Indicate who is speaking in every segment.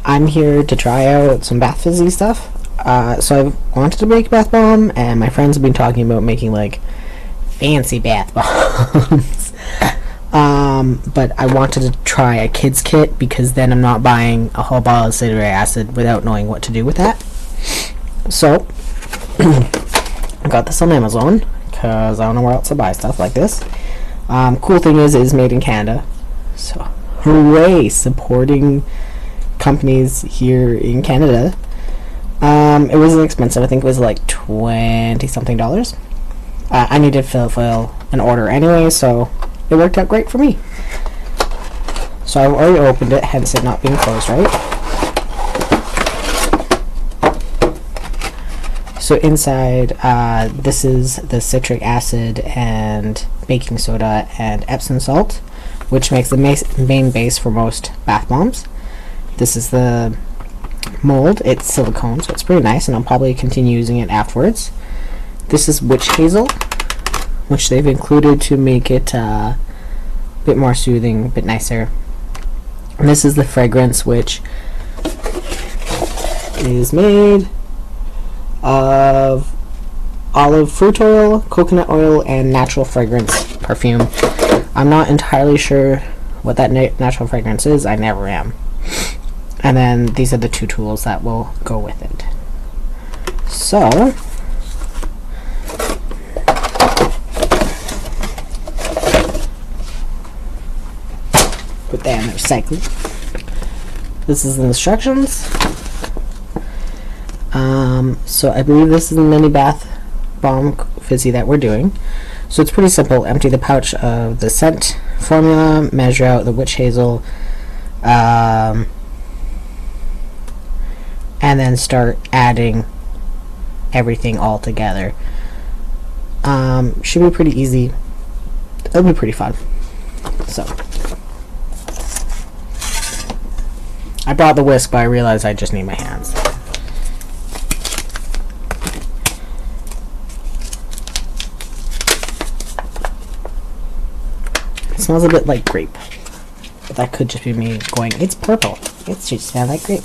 Speaker 1: I'm here to try out some bath fizzy stuff. So I've wanted to make a bath bomb, and my friends have been talking about making like fancy bath bombs. But I wanted to try a kid's kit because then I'm not buying a whole bottle of citric acid without knowing what to do with that. So I got this on Amazon because I don't know where else to buy stuff like this. Cool thing is, it is made in Canada, so hooray, supporting companies here in Canada. It wasn't expensive. I think it was like $20 something. I needed to fill an order anyway, so it worked out great for me. So I've already opened it, hence it not being closed, right? So inside, this is the citric acid and baking soda and Epsom salt, which makes the main base for most bath bombs. This is the mold. It's silicone, so it's pretty nice, and I'll probably continue using it afterwards. This is witch hazel, which they've included to make it a bit more soothing, a bit nicer. And this is the fragrance, which is made of olive fruit oil, coconut oil, and natural fragrance perfume. I'm not entirely sure what that natural fragrance is. I never am. And then these are the two tools that will go with it. So put that in the recycling. This is the instructions. So I believe this is the mini bath bomb fizzy that we're doing. So it's pretty simple. Empty the pouch of the scent formula, measure out the witch hazel, and then start adding everything all together. Should be pretty easy. It'll be pretty fun. So I brought the whisk, but I realized I just need my hands. It smells a bit like grape, but that could just be me going, it's purple. It should smell like grape.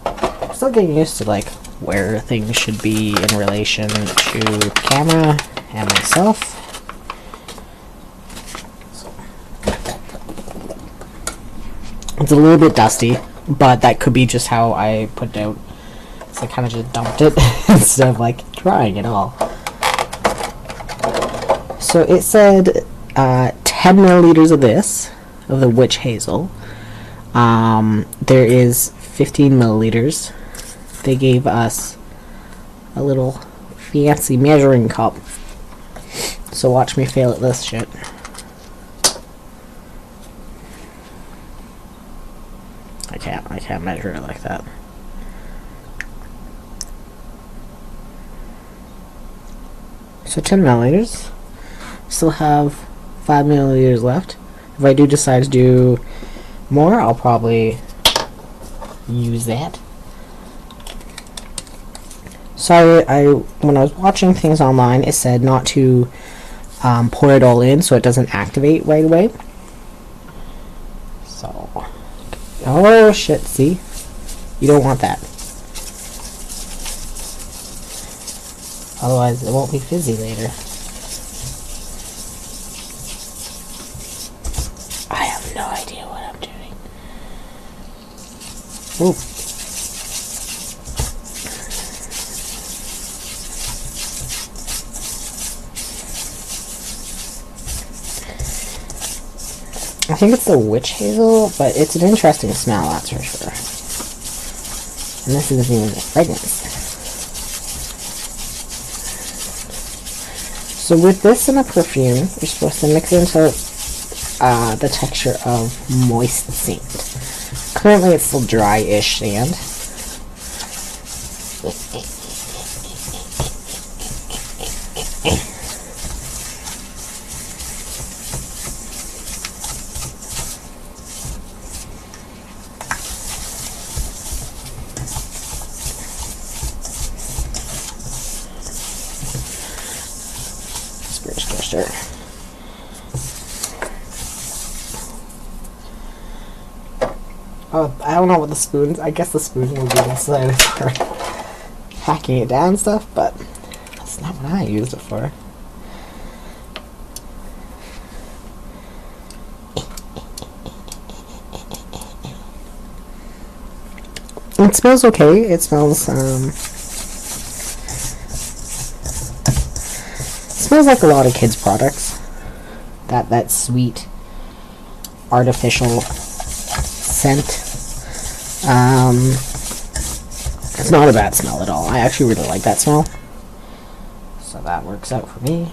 Speaker 1: I'm still getting used to like where things should be in relation to camera and myself. It's a little bit dusty, but that could be just how I put it out. So I kind of just dumped it instead of like drying it all. So it said 10 milliliters of this, of the witch hazel. There is 15 milliliters. They gave us a little fancy measuring cup. So watch me fail at this shit. I can't measure it like that. So 10 milliliters. Still have 5 milliliters left. If I do decide to do more, I'll probably use that. Sorry, when I was watching things online, it said not to pour it all in so it doesn't activate right away. So, oh shit, see? You don't want that. Otherwise, it won't be fizzy later. I have no idea what I'm doing. Ooh. I think it's the witch hazel, but it's an interesting smell, that's for sure. And this isn't even the fragrance. So with this in a perfume, you're supposed to mix it into the texture of moist sand. Currently it's still dry-ish sand. Stir. Oh, I don't know what the spoons. I guess the spoon will be necessary for hacking it down and stuff, but that's not what I used it for. It smells okay. It smells like a lot of kids' products. That sweet artificial scent. It's not a bad smell at all. I actually really like that smell. So that works out for me.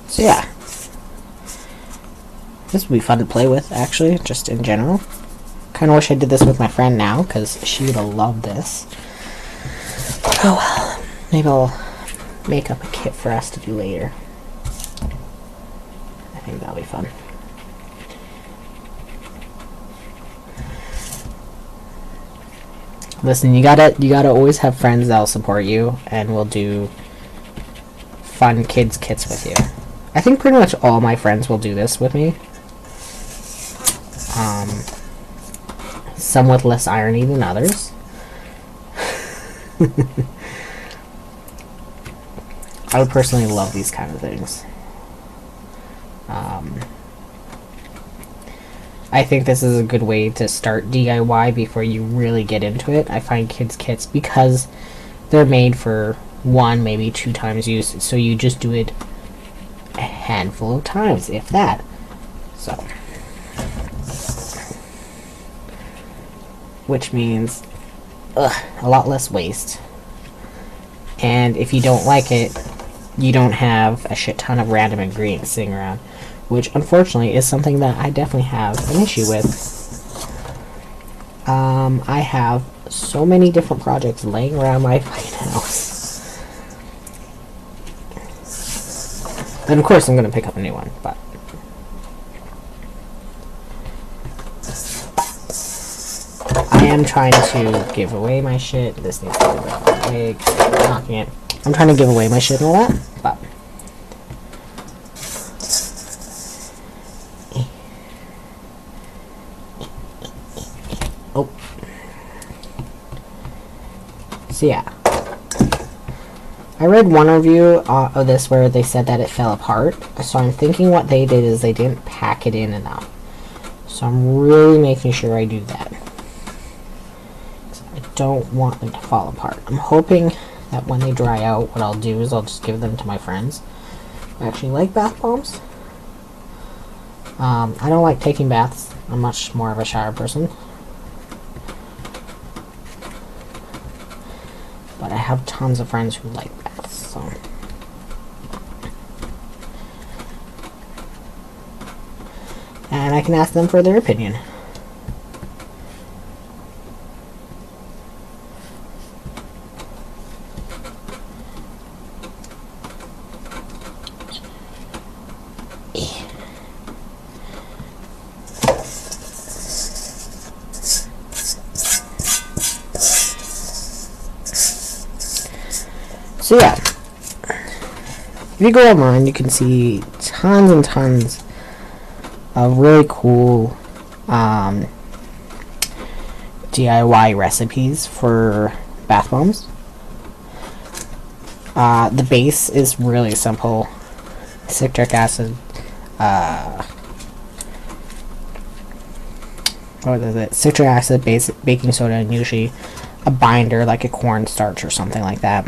Speaker 1: So yeah, this would be fun to play with, actually, just in general. Kind of wish I did this with my friend now, because she would have loved this. Oh well, maybe I'll make up a kit for us to do later. I think that'll be fun. Listen, you gotta always have friends that'll support you and will do fun kids kits with you. I think pretty much all my friends will do this with me. Some with less irony than others. I would personally love these kind of things. I think this is a good way to start DIY before you really get into it. I find kids kits, because they're made for 1, maybe 2 times use, so you just do it a handful of times, if that. So, which means a lot less waste. And if you don't like it, you don't have a shit ton of random ingredients sitting around, which unfortunately is something that I definitely have an issue with. I have so many different projects laying around my fucking house. And of course I'm going to pick up a new one, but I am trying to give away my shit. This needs to be out of the way, 'cause I'm knocking it. I'm trying to give away my shit and all that, but oh. So yeah. I read one review of this where they said that it fell apart, so I'm thinking what they did is they didn't pack it in enough. So I'm really making sure I do that. I don't want them to fall apart. I'm hoping that when they dry out, what I'll do is I'll just give them to my friends who actually like bath bombs. I don't like taking baths. I'm much more of a shower person. But I have tons of friends who like baths, so. And I can ask them for their opinion. So yeah, if you go online, you can see tons and tons of really cool DIY recipes for bath bombs. The base is really simple: citric acid, what is it? Citric acid, baking soda, and usually a binder like a cornstarch or something like that.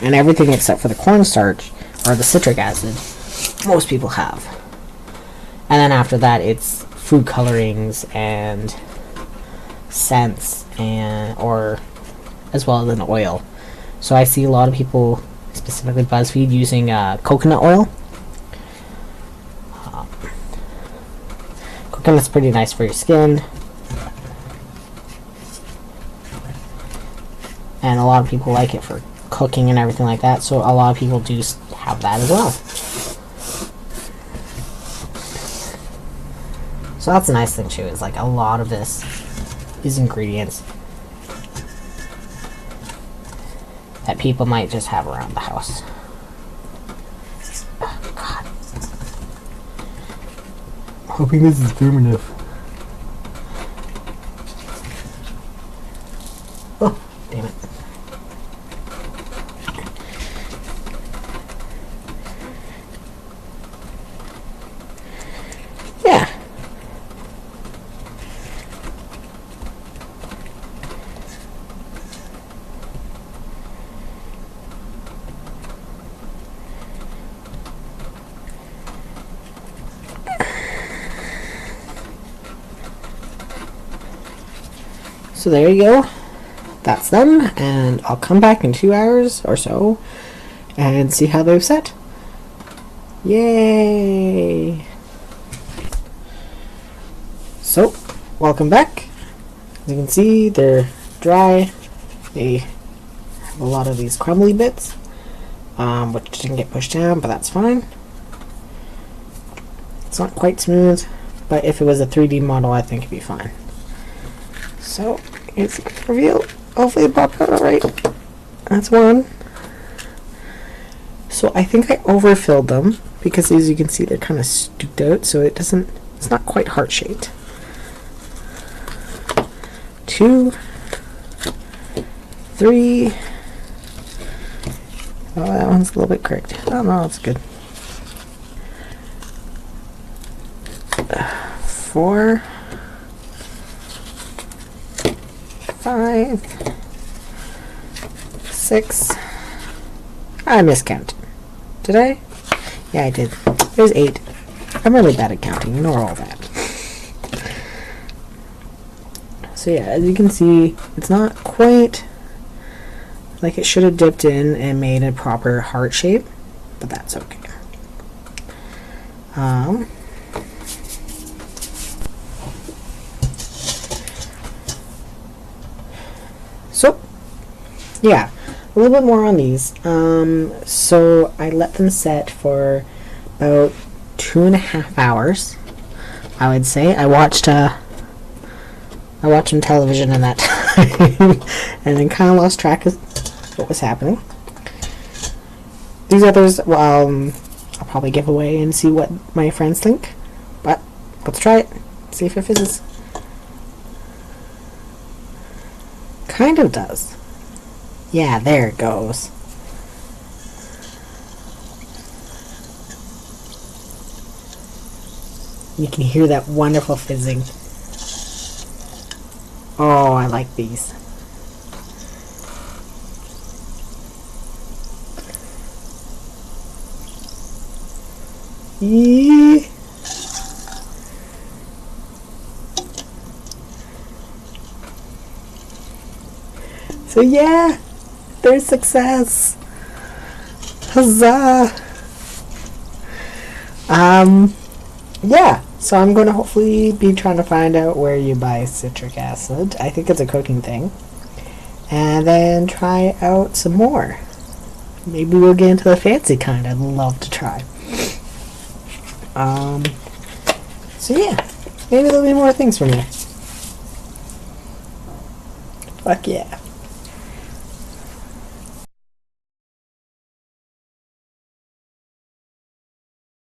Speaker 1: And everything except for the cornstarch or the citric acid, most people have. And then after that, it's food colorings and scents, and or as well as an oil. So I see a lot of people specifically BuzzFeed, using coconut oil. Coconut's pretty nice for your skin. And a lot of people like it for cooking and everything like that, so a lot of people do have that as well. So that's a nice thing too, is like a lot of these ingredients that people might just have around the house. Oh, God. Hoping this is firm enough. Oh, damn it. Yeah. So there you go. That's them, and I'll come back in 2 hours or so and see how they've set. Yay! So, welcome back. As you can see, they're dry. They have a lot of these crumbly bits, which didn't get pushed down, but that's fine. It's not quite smooth, but if it was a 3D model, I think it'd be fine. So, here's the quick reveal. Hopefully it popped out alright. That's one. So I think I overfilled them, because as you can see, they're kind of stooped out, so it's not quite heart-shaped. 2, 3. Oh, that one's a little bit cracked. Oh no, that's good. 4, 5, 6. I miscounted. Did I? Yeah, I did. There's 8. I'm really bad at counting. Ignore all that. So yeah, as you can see, it's not quite like it should have dipped in and made a proper heart shape, but that's okay. So, yeah, a little bit more on these. So I let them set for about 2.5 hours, I would say. I watched some television in that time and then kind of lost track of what was happening. These others, well, I'll probably give away and see what my friends think, but let's try it, see if it fizzes. Kind of does. Yeah, there it goes. You can hear that wonderful fizzing. Oh, I like these. Yee. So yeah, there's success. Huzzah! Yeah, so I'm going to hopefully be trying to find out where you buy citric acid. I think it's a cooking thing. And then try out some more. Maybe we'll get into the fancy kind I'd love to try. So yeah, maybe there'll be more things from me. Fuck yeah.